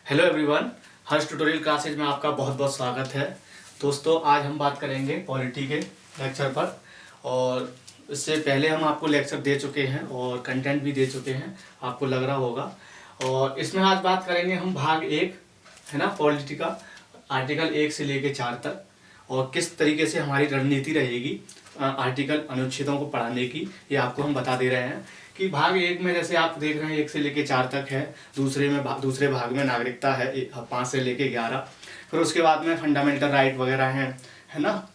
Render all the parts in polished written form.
Hello everyone, हर्ष tutorial classes में आपका बहुत बहुत स्वागत है। दोस्तों, आज हम बात करेंगे पॉलिटी के लेक्चर पर। और इससे पहले हम आपको लेक्चर दे चुके हैं और कंटेंट भी दे चुके हैं, आपको लग रहा होगा। और इसमें आज बात करेंगे हम भाग 1, है ना, पॉलिटी का, आर्टिकल 1 से लेके 4 तक, और किस तरीके से हमारी रणनीति रहेगी आर्टिकल अनुच्छेदों को पढ़ाने की, ये आपको हम बता दे रहे हैं। कि भाग 1 में जैसे आप देख रहे हैं 1 से लेके 4 तक है। दूसरे भाग में नागरिकता है 5 से लेके 11। फिर उसके बाद में फंडामेंटल राइट वगैरह हैं, है ना,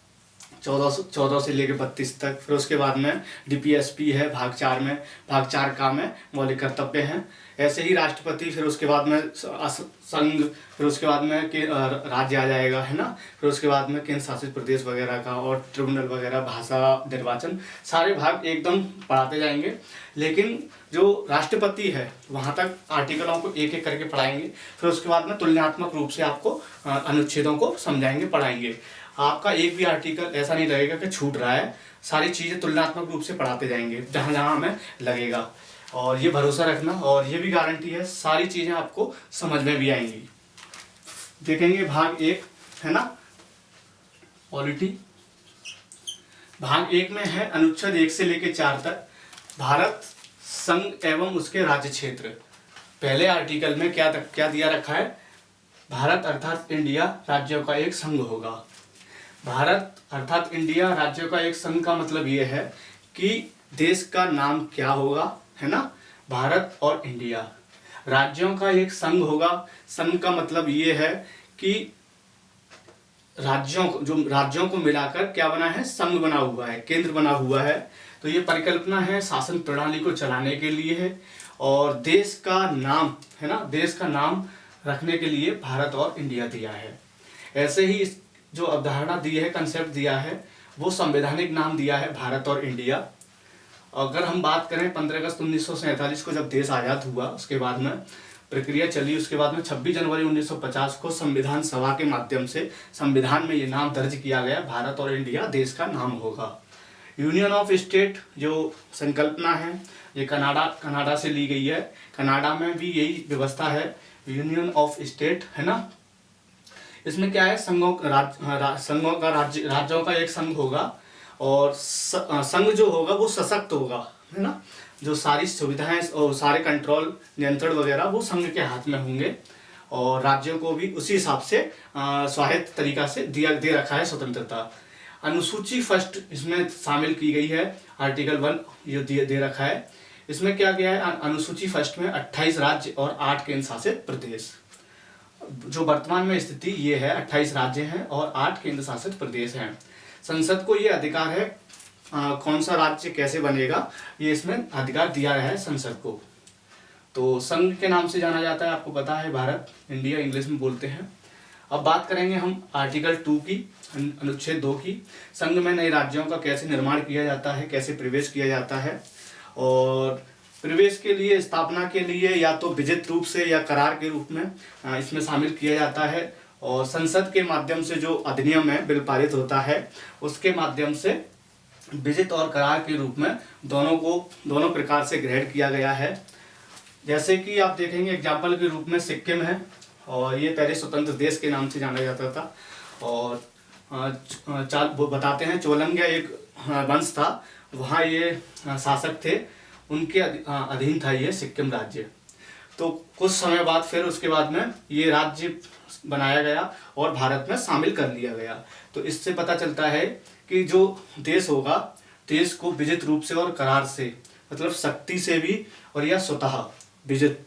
14 से लेके 32 तक। फिर उसके बाद में डीपीएसपी है भाग 4 में। भाग 4 का में मौलिक कर्तव्य हैं। ऐसे ही राष्ट्रपति, फिर उसके बाद में संघ, फिर उसके बाद में राज्य आ जाएगा, है ना। फिर उसके बाद में केंद्र शासित प्रदेश वगैरह का, और ट्रिब्यूनल वगैरह, भाषा, निर्वाचन, सारे भाग एकदम पढ़ाते जाएंगे। लेकिन जो राष्ट्रपति है वहाँ तक आर्टिकलों को एक एक करके पढ़ाएंगे। फिर उसके बाद में तुलनात्मक रूप से आपको अनुच्छेदों को समझाएंगे, पढ़ाएंगे। आपका एक भी आर्टिकल ऐसा नहीं लगेगा कि छूट रहा है, सारी चीज़ें तुलनात्मक रूप से पढ़ाते जाएंगे जहाँ जहाँ हमें लगेगा। और ये भरोसा रखना, और ये भी गारंटी है सारी चीज़ें आपको समझ में भी आएंगी। देखेंगे भाग 1, है ना, पॉलिटी। भाग 1 में है अनुच्छेद 1 से लेकर 4 तक, भारत, संघ एवं उसके राज्य क्षेत्र। पहले आर्टिकल में क्या दिया रखा है? भारत अर्थात इंडिया राज्यों का एक संघ होगा। भारत अर्थात इंडिया राज्यों का एक संघ का मतलब ये है कि देश का नाम क्या होगा, है ना, भारत और इंडिया। राज्यों का एक संघ होगा। संघ का मतलब ये है कि राज्यों को मिलाकर क्या बना है? संघ बना हुआ है, केंद्र बना हुआ है। तो ये परिकल्पना है शासन प्रणाली को चलाने के लिए है। और देश का नाम, है ना, देश का नाम रखने के लिए भारत और इंडिया दिया है। ऐसे ही जो अवधारणा दी है, कंसेप्ट दिया है, वो संवैधानिक नाम दिया है भारत और इंडिया। अगर हम बात करें 15 अगस्त 1947 को जब देश आज़ाद हुआ, उसके बाद में प्रक्रिया चली। उसके बाद में 26 जनवरी 1950 को संविधान सभा के माध्यम से संविधान में ये नाम दर्ज किया गया, भारत और इंडिया देश का नाम होगा। यूनियन ऑफ स्टेट जो संकल्पना है, ये कनाडा से ली गई है। कनाडा में भी यही व्यवस्था है, यूनियन ऑफ स्टेट, है ना। इसमें क्या है? राज्यों का एक संघ होगा, और संघ जो होगा वो सशक्त होगा, है ना। जो सारी सुविधाएं और सारे कंट्रोल, नियंत्रण वगैरह वो संघ के हाथ में होंगे। और राज्यों को भी उसी हिसाब से स्वायत्त तरीका से दे रखा है स्वतंत्रता। अनुसूची फर्स्ट इसमें शामिल की गई है, आर्टिकल 1 ये दे रखा है। इसमें क्या गया है? अनुसूची फर्स्ट में 28 राज्य और 8 केंद्र शासित प्रदेश। जो वर्तमान में स्थिति ये है, 28 राज्य हैं और 8 केंद्र शासित प्रदेश हैं। संसद को ये अधिकार है, कौन सा राज्य कैसे बनेगा, ये इसमें अधिकार दिया है संसद को। तो संघ के नाम से जाना जाता है, आपको पता है, भारत, इंडिया इंग्लिश में बोलते हैं। अब बात करेंगे हम आर्टिकल 2 की, अनुच्छेद 2 की। संघ में नए राज्यों का कैसे निर्माण किया जाता है, कैसे प्रवेश किया जाता है। और प्रवेश के लिए, स्थापना के लिए या तो विजित रूप से या करार के रूप में इसमें शामिल किया जाता है। और संसद के माध्यम से जो अधिनियम है, बिल पारित होता है, उसके माध्यम से विजित और करार के रूप में दोनों प्रकार से ग्रहण किया गया है। जैसे कि आप देखेंगे एग्जाम्पल के रूप में सिक्किम है, और ये पहले स्वतंत्र देश के नाम से जाना जाता था। और वो बताते हैं चोलंग्या एक वंश था, वहाँ ये शासक थे, उनके अधीन था ये सिक्किम राज्य। तो कुछ समय बाद फिर उसके बाद में ये राज्य बनाया गया और भारत में शामिल कर लिया गया। तो इससे पता चलता है कि जो देश होगा, देश को विजित रूप से और करार से, मतलब शक्ति से भी और या स्वतः विजित,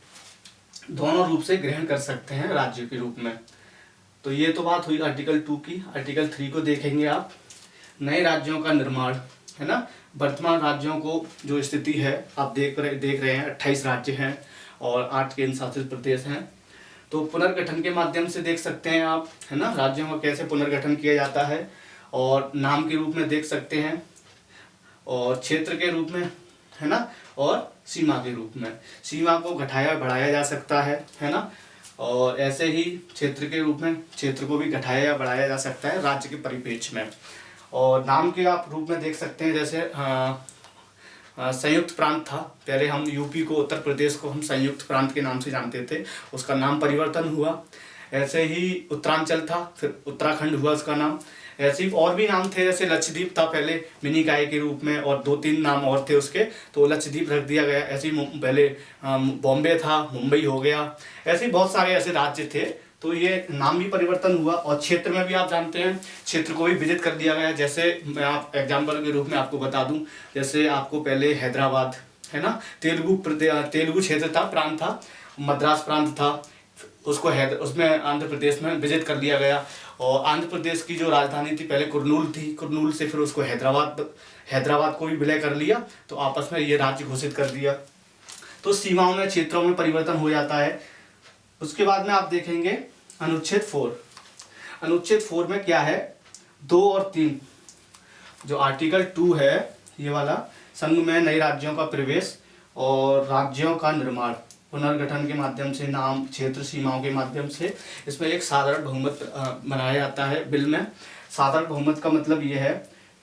दोनों रूप से ग्रहण कर सकते हैं राज्य के रूप में। तो ये तो बात हुई आर्टिकल 2 की। आर्टिकल 3 को देखेंगे आप, नए राज्यों का निर्माण, है ना। वर्तमान राज्यों को जो स्थिति है आप देख रहे हैं, 28 राज्य हैं और 8 केंद्र शासित प्रदेश हैं। तो पुनर्गठन के माध्यम से देख सकते हैं आप, है ना, राज्यों का कैसे पुनर्गठन किया जाता है। और नाम के रूप में देख सकते हैं, और क्षेत्र के रूप में, है ना, और सीमा के रूप में। सीमा को घटाया बढ़ाया जा सकता है ना। और ऐसे ही क्षेत्र के रूप में क्षेत्र को भी घटाया या बढ़ाया जा सकता है राज्य के परिप्रेक्ष्य में। और नाम के आप रूप में देख सकते हैं, जैसे संयुक्त प्रांत था। पहले हम यूपी को, उत्तर प्रदेश को हम संयुक्त प्रांत के नाम से जानते थे, उसका नाम परिवर्तन हुआ। ऐसे ही उत्तरांचल था, फिर उत्तराखंड हुआ उसका नाम। ऐसे ही और भी नाम थे, जैसे लक्षद्वीप था पहले मिनीकाय के रूप में, और 2-3 नाम और थे उसके, तो लक्षद्वीप रख दिया गया। ऐसे ही पहले बॉम्बे था, मुंबई हो गया। ऐसे ही बहुत सारे ऐसे राज्य थे, तो ये नाम भी परिवर्तन हुआ। और क्षेत्र में भी आप जानते हैं, क्षेत्र को भी विजिट कर दिया गया। जैसे मैं आप एग्जाम्पल के रूप में आपको बता दूं, जैसे आपको पहले हैदराबाद है ना, तेलुगु क्षेत्र था, प्रांत था, मद्रास प्रांत था, उसको उसमें आंध्र प्रदेश में विजिट कर लिया गया। और आंध्र प्रदेश की जो राजधानी थी पहले कुर्नूल थी, कुर्नूल से फिर उसको हैदराबाद को भी विलय कर लिया, तो आपस में ये राज्य घोषित कर दिया। तो सीमाओं में, क्षेत्रों में परिवर्तन हो जाता है। उसके बाद में आप देखेंगे अनुच्छेद 4। अनुच्छेद 4 में क्या है, 2 और 3, जो आर्टिकल 2 है ये वाला, संघ में नए राज्यों का प्रवेश और राज्यों का निर्माण पुनर्गठन के माध्यम से, नाम, क्षेत्र, सीमाओं के माध्यम से, इसमें एक साधारण बहुमत बनाया जाता है बिल में। साधारण बहुमत का मतलब ये है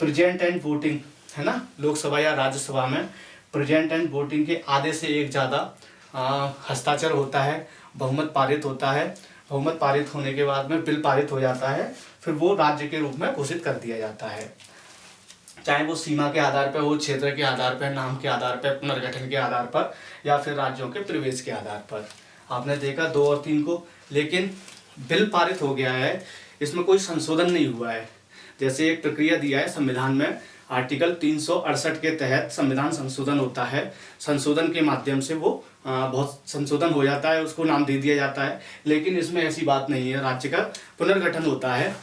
प्रेजेंट एंड वोटिंग, है ना, लोकसभा या राज्यसभा में प्रेजेंट एंड वोटिंग के आधे से एक ज़्यादा हस्ताक्षर होता है, बहुमत पारित होता है। बहुमत पारित होने के बाद में बिल पारित हो जाता है, फिर वो राज्य के रूप में घोषित कर दिया जाता है। चाहे वो सीमा के आधार पर हो, क्षेत्र के आधार पर, नाम के आधार पर, पुनर्गठन के आधार पर, या फिर राज्यों के प्रवेश के आधार पर। आपने देखा 2 और 3 को, लेकिन बिल पारित हो गया है, इसमें कोई संशोधन नहीं हुआ है। जैसे एक प्रक्रिया दिया है संविधान में, आर्टिकल 368 के तहत संविधान संशोधन होता है। संशोधन के माध्यम से वो बहुत संशोधन हो जाता है, उसको नाम दे दिया जाता है। लेकिन इसमें ऐसी बात नहीं है, राज्य का पुनर्गठन होता है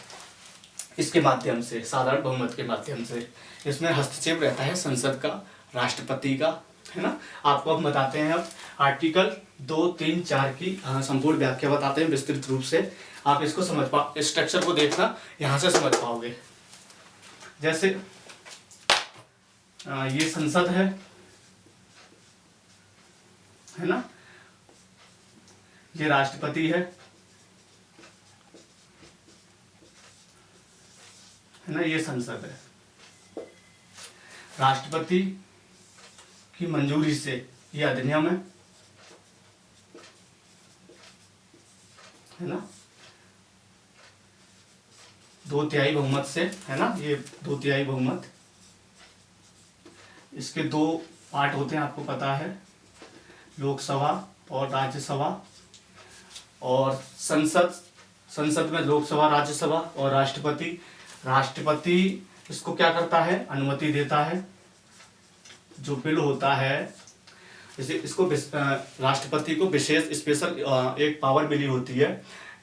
इसके माध्यम से, साधारण बहुमत के माध्यम से। इसमें हस्तक्षेप रहता है संसद का, राष्ट्रपति का, है ना। आपको हम बताते हैं अब आर्टिकल 2, 3, 4 की संपूर्ण व्याख्या बताते हैं विस्तृत रूप से। आप इसको समझ स्ट्रक्चर को देखना, यहाँ से समझ पाओगे। जैसे ये संसद है ना, ये राष्ट्रपति है ना, ये संसद है। राष्ट्रपति की मंजूरी से ये अधिनियम है ना, 2/3 बहुमत से, है ना, ये 2/3 बहुमत। इसके 2 पार्ट होते हैं, आपको पता है, लोकसभा और राज्यसभा। और संसद में लोकसभा, राज्यसभा और राष्ट्रपति इसको क्या करता है, अनुमति देता है। जो बिल होता है, जैसे इसको राष्ट्रपति को विशेष स्पेशल एक पावर मिली होती है,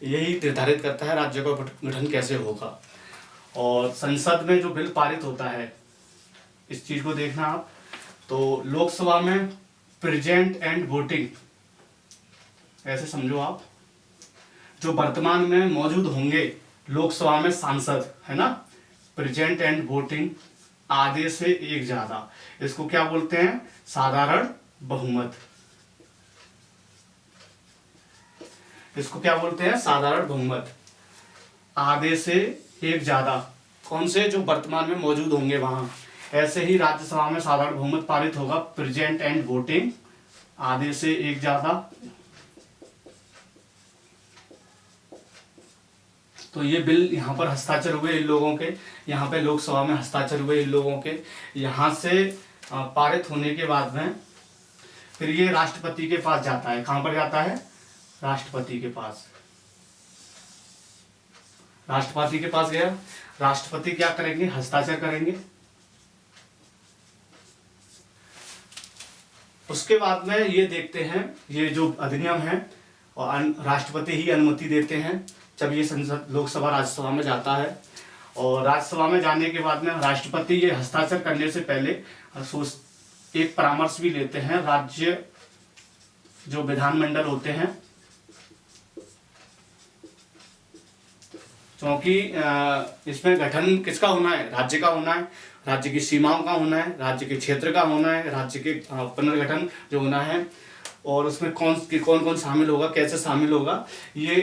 यही निर्धारित करता है राज्य का गठन कैसे होगा। और संसद में जो बिल पारित होता है, इस चीज को देखना आप, तो लोकसभा में प्रेजेंट एंड वोटिंग, ऐसे समझो आप, जो वर्तमान में मौजूद होंगे लोकसभा में सांसद, है ना, प्रेजेंट एंड वोटिंग, आधे से एक ज्यादा, इसको क्या बोलते हैं, साधारण बहुमत। इसको क्या बोलते हैं, साधारण बहुमत, आधे से एक ज्यादा, कौन से, जो वर्तमान में मौजूद होंगे वहां। ऐसे ही राज्यसभा में साधारण बहुमत पारित होगा, प्रेजेंट एंड वोटिंग, आधे से एक ज्यादा। तो ये बिल यहाँ पर हस्ताक्षर हुए इन लोगों के, यहाँ पे लोकसभा में हस्ताक्षर हुए इन लोगों के, यहाँ से पारित होने के बाद में फिर ये राष्ट्रपति के पास जाता है। कहां पर जाता है, राष्ट्रपति के पास। राष्ट्रपति के पास गया, राष्ट्रपति क्या करेंगे, हस्ताक्षर करेंगे। उसके बाद में ये देखते हैं, ये जो अधिनियम है, और राष्ट्रपति ही अनुमति देते हैं जब ये संसद, लोकसभा, राज्यसभा में जाता है। और राज्यसभा में जाने के बाद में राष्ट्रपति ये हस्ताक्षर करने से पहले एक परामर्श भी लेते हैं राज्य जो विधानमंडल होते हैं, क्योंकि इसमें गठन किसका होना है, राज्य का होना है, राज्य की सीमाओं का होना है, राज्य के क्षेत्र का होना है, राज्य के पुनर्गठन जो होना है, और उसमें कौन कौन शामिल होगा, कैसे शामिल होगा, ये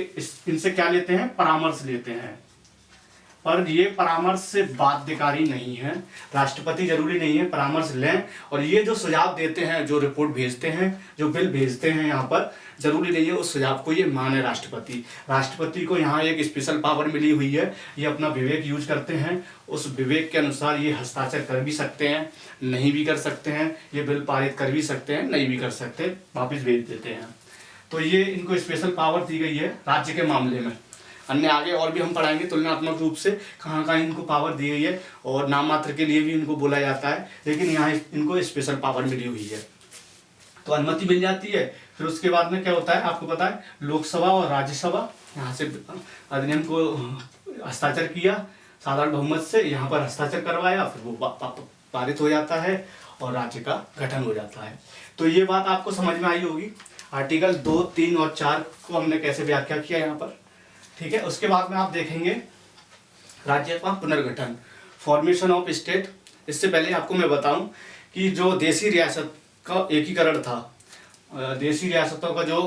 इनसे क्या लेते हैं, परामर्श लेते हैं। पर ये परामर्श से बाध्यकारी नहीं है, राष्ट्रपति जरूरी नहीं है परामर्श लें। और ये जो सुझाव देते हैं, जो रिपोर्ट भेजते हैं, जो बिल भेजते हैं यहाँ पर, जरूरी नहीं है उस सुझाव को ये माने राष्ट्रपति। राष्ट्रपति को यहाँ एक स्पेशल पावर मिली हुई है, ये अपना विवेक यूज करते हैं, उस विवेक के अनुसार ये हस्ताक्षर कर भी सकते हैं, नहीं भी कर सकते हैं, ये बिल पारित कर भी सकते हैं, नहीं भी कर सकते, वापस भेज देते हैं। तो ये इनको स्पेशल पावर दी गई है राज्य के मामले में। अन्य आगे और भी हम पढ़ाएंगे तुलनात्मक रूप से कहाँ कहाँ इनको पावर दी गई है, और नाम मात्र के लिए भी इनको बोला जाता है, लेकिन यहाँ इनको स्पेशल पावर मिली हुई है। तो अनुमति मिल जाती है, फिर उसके बाद में क्या होता है आपको पता है, लोकसभा और राज्यसभा यहाँ से अधिनियम को हस्ताक्षर किया साधारण बहुमत से, यहाँ पर हस्ताक्षर करवाया, फिर वो पारित हो जाता है और राज्य का गठन हो जाता है। तो ये बात आपको समझ में आई होगी। आर्टिकल 2, 3 और 4 को हमने कैसे व्याख्या किया यहाँ पर, ठीक है। उसके बाद में आप देखेंगे राज्य का पुनर्गठन, फॉर्मेशन ऑफ स्टेट। इससे पहले आपको मैं बताऊं कि जो देशी रियासत का एकीकरण था, देशी रियासतों का जो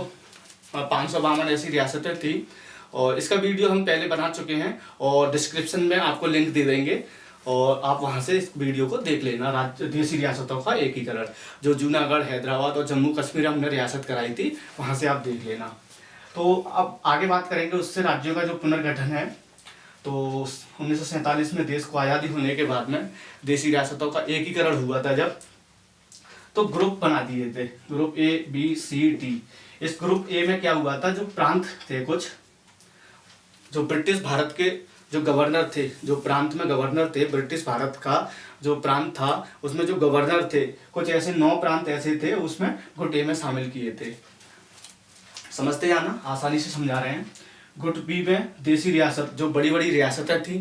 552 ऐसी रियासतें थी, और इसका वीडियो हम पहले बना चुके हैं और डिस्क्रिप्शन में आपको लिंक दे देंगे, और आप वहां से इस वीडियो को देख लेना। राज्य देशी रियासतों का एकीकरण, जो जूनागढ़, हैदराबाद और जम्मू कश्मीर हमने रियासत कराई थी, वहां से आप देख लेना। तो अब आगे बात करेंगे उससे राज्यों का जो पुनर्गठन है। तो 1947 में देश को आज़ादी होने के बाद में देशी रियासतों का एकीकरण हुआ था जब, तो ग्रुप बना दिए थे, group A, B, C, D। इस ग्रुप A में क्या हुआ था, जो प्रांत थे कुछ, जो ब्रिटिश भारत के जो गवर्नर थे, जो प्रांत में गवर्नर थे, ब्रिटिश भारत का जो प्रांत था उसमें जो गवर्नर थे, कुछ ऐसे 9 प्रांत ऐसे थे, उसमें गुट A में शामिल किए थे। समझते जाना, आसानी से समझा रहे हैं। गुट B में देशी रियासत, जो बड़ी बड़ी रियासतें थी,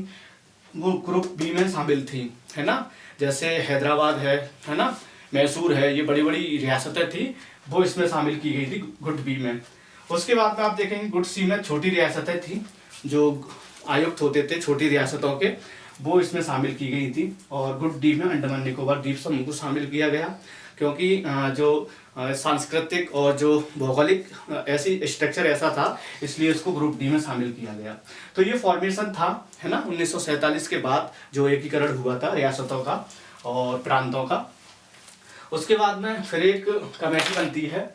वो ग्रुप B में शामिल थी, है ना। जैसे हैदराबाद है ना, मैसूर है, ये बड़ी बड़ी रियासतें थी, वो इसमें शामिल की गई थी गुट B में। उसके बाद में आप देखेंगे गुट C में छोटी रियासतें थी, जो आयुक्त होते थे छोटी रियासतों के, वो इसमें शामिल की गई थी। और गुट D में अंडमान निकोबार द्वीप समूह को शामिल किया गया, क्योंकि जो सांस्कृतिक और जो भौगोलिक ऐसी स्ट्रक्चर ऐसा था, इसलिए इसको ग्रुप D में शामिल किया गया। तो ये फॉर्मेशन था, है ना, 1947 के बाद जो एकीकरण हुआ था रियासतों का और प्रांतों का। उसके बाद में फिर एक कमेटी बनती है,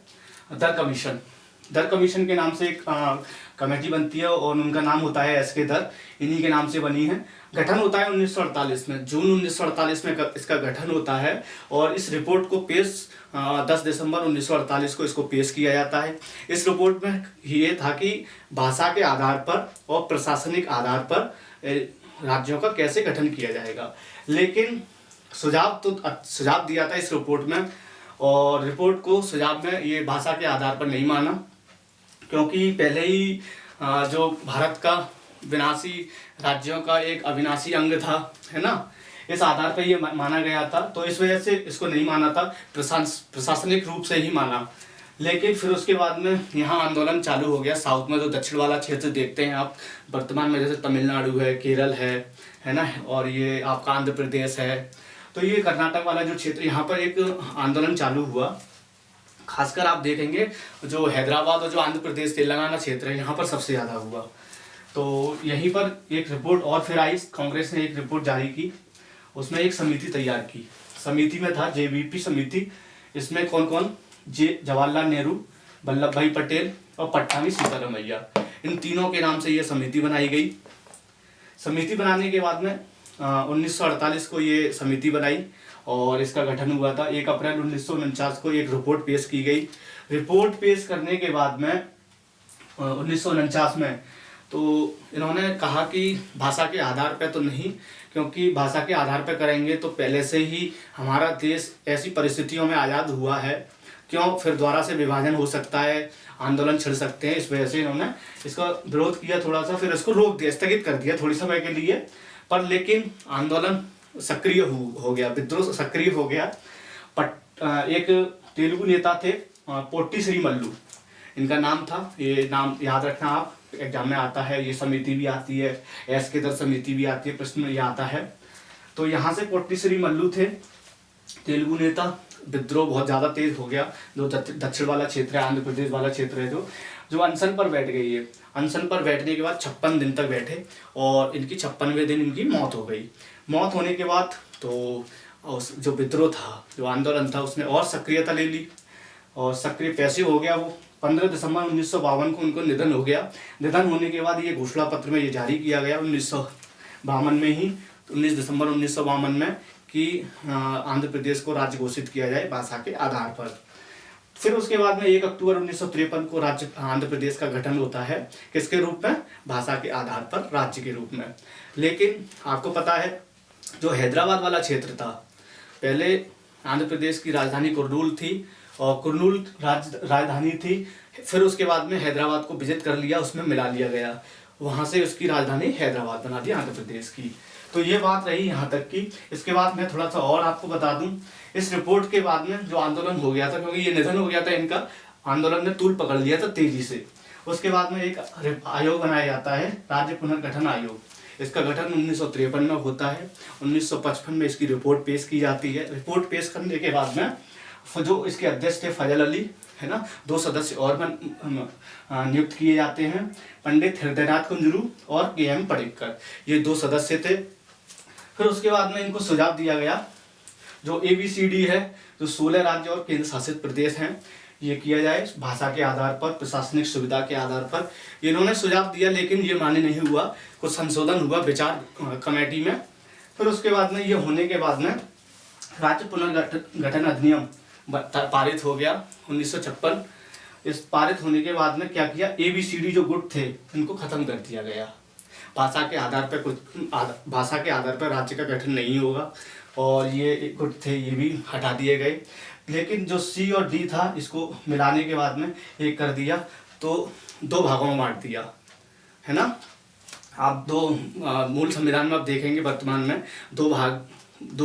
दर कमीशन। दर कमीशन के नाम से एक कमेटी बनती है, और उनका नाम होता है SK दर, इन्हीं के नाम से बनी है। गठन होता है 1948 में, जून 1948 में इसका गठन होता है, और इस रिपोर्ट को पेश 10 दिसंबर 1948 को इसको पेश किया जाता है। इस रिपोर्ट में ये था कि भाषा के आधार पर और प्रशासनिक आधार पर राज्यों का कैसे गठन किया जाएगा। लेकिन सुझाव दिया था इस रिपोर्ट में, और रिपोर्ट को सुझाव में ये भाषा के आधार पर नहीं माना, क्योंकि पहले ही जो भारत का विनाशी राज्यों का एक अविनाशी अंग था, है ना, इस आधार पर ये माना गया था। तो इस वजह से इसको नहीं माना था, प्रशासनिक रूप से ही माना। लेकिन फिर उसके बाद में यहाँ आंदोलन चालू हो गया साउथ में, जो दक्षिण वाला क्षेत्र देखते हैं आप वर्तमान में, जैसे तमिलनाडु है, केरल है ना, और ये आपका आंध्र प्रदेश है। तो ये कर्नाटक वाला जो क्षेत्र, यहाँ पर एक आंदोलन चालू हुआ। खासकर आप देखेंगे जो हैदराबाद और जो आंध्र प्रदेश तेलंगाना क्षेत्र है, यहाँ पर सबसे ज़्यादा हुआ। तो यहीं पर एक रिपोर्ट और फिर आई, कांग्रेस ने एक रिपोर्ट जारी की, उसमें एक समिति तैयार की। समिति में था JVP समिति। इसमें कौन कौन, जवाहरलाल नेहरू, वल्लभ भाई पटेल और पट्टाभी सीतारामैया, इन तीनों के नाम से यह समिति बनाई गई। समिति बनाने के बाद में 1948 को ये समिति बनाई और इसका गठन हुआ था। 1 अप्रैल 1949 को एक रिपोर्ट पेश की गई। रिपोर्ट पेश करने के बाद में 1949 में तो इन्होंने कहा कि भाषा के आधार पर तो नहीं, क्योंकि भाषा के आधार पर करेंगे तो पहले से ही हमारा देश ऐसी परिस्थितियों में आज़ाद हुआ है, क्यों फिर दोबारा से विभाजन हो सकता है, आंदोलन छिड़ सकते हैं। इस वजह से इन्होंने इसका विरोध किया थोड़ा सा, फिर इसको रोक दिया, स्थगित कर दिया थोड़ी समय के लिए। पर लेकिन आंदोलन सक्रिय हो गया, विद्रोह सक्रिय हो गया। एक तेलुगु नेता थे पोट्टी श्री मल्लू, इनका नाम था, ये नाम याद रखना आप, एग्जाम में आता है। ये समिति भी आती है, SK दर समिति भी आती है, प्रश्न में ये आता है। तो यहाँ से पोट्टी श्री मल्लू थे तेलुगु नेता। विद्रोह बहुत ज़्यादा तेज हो गया, जो दक्षिण वाला क्षेत्र है, आंध्र प्रदेश वाला क्षेत्र है, जो जो अनशन पर बैठ गई है। अनशन पर बैठने के बाद 56 दिन तक बैठे और इनकी 56वें दिन इनकी मौत हो गई। मौत होने के बाद तो जो विद्रोह था, जो आंदोलन था, उसने और सक्रियता ले ली और सक्रिय पैसे हो गया। वो 15 दिसंबर 1952 को उनको निधन हो गया। निधन होने के बाद ये घोषणा पत्र में ये जारी किया गया 1952 में ही, 19 दिसंबर 1952 में, कि आंध्र प्रदेश को राज्य घोषित किया जाए भाषा के आधार पर। फिर उसके बाद में 1 अक्टूबर 1953 को राज्य आंध्र प्रदेश का गठन होता है। किसके रूप में? भाषा के आधार पर राज्य के रूप में। लेकिन आपको पता है जो हैदराबाद वाला क्षेत्र था, पहले आंध्र प्रदेश की राजधानी कुर्नूल थी और कुर्नूल राजधानी थी। फिर उसके बाद में हैदराबाद को विजित कर लिया, उसमें मिला लिया गया, वहाँ से उसकी राजधानी हैदराबाद बना दी आंध्र प्रदेश की। तो ये बात रही यहाँ तक की। इसके बाद मैं थोड़ा सा और आपको बता दूं, इस रिपोर्ट के बाद में जो आंदोलन हो गया था, क्योंकि ये निधन हो गया था इनका, आंदोलन ने तूल पकड़ लिया था तेजी से। उसके बाद में एक आयोग बनाया जाता है, राज्य पुनर्गठन आयोग। इसका गठन 1953 में होता है। 1955 में इसकी रिपोर्ट पेश की जाती है। रिपोर्ट पेश करने के बाद में जो इसके अध्यक्ष थे फजल अली, है ना, 2 सदस्य और नियुक्त किए जाते हैं, पंडित हृदयनाथ कुंजरू और KM पडिक्कर, ये 2 सदस्य थे। फिर उसके बाद में इनको सुझाव दिया गया, जो ABCD है, जो 16 राज्य और केंद्र शासित प्रदेश हैं, ये किया जाए भाषा के आधार पर, प्रशासनिक सुविधा के आधार पर। इन्होंने सुझाव दिया लेकिन ये मान्य नहीं हुआ, कुछ संशोधन हुआ विचार कमेटी में। फिर उसके बाद में ये होने के बाद में राज्य पुनर्गठन अधिनियम पारित हो गया 1956। इस पारित होने के बाद में क्या किया, ABCD जो गुट थे इनको खत्म कर दिया गया। भाषा के आधार पर राज्य का गठन नहीं होगा और ये गुट थे ये भी हटा दिए गए। लेकिन जो C और D था, इसको मिलाने के बाद में एक कर दिया, तो 2 भागों में बांट दिया, है ना। आप 2 मूल संविधान में आप देखेंगे वर्तमान में 2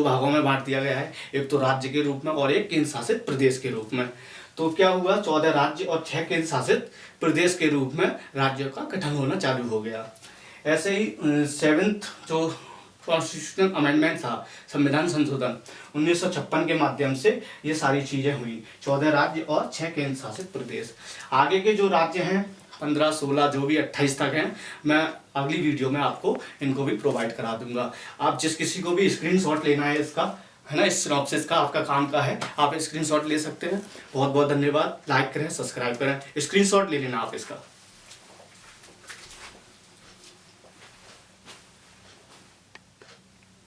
भागों में बांट दिया गया है, एक तो राज्य के रूप में और एक केंद्र शासित प्रदेश के रूप में। तो क्या हुआ, 14 राज्य और 6 केंद्र शासित प्रदेश के रूप में राज्यों का गठन होना चालू हो गया। ऐसे ही 7th जो कॉन्स्टिट्यूशनल अमेंडमेंट था, संविधान संशोधन 1956 के माध्यम से ये सारी चीज़ें हुई, 14 राज्य और 6 केंद्र शासित प्रदेश। आगे के जो राज्य हैं 15, 16 जो भी 28 तक हैं, मैं अगली वीडियो में आपको इनको भी प्रोवाइड करा दूंगा। आप जिस किसी को भी स्क्रीनशॉट लेना है इसका, है ना, इस सिनॉप्सिस का आपका काम का है, आप स्क्रीनशॉट ले सकते हैं। बहुत बहुत धन्यवाद। लाइक करें, सब्सक्राइब करें, स्क्रीनशॉट ले लेना आप इसका।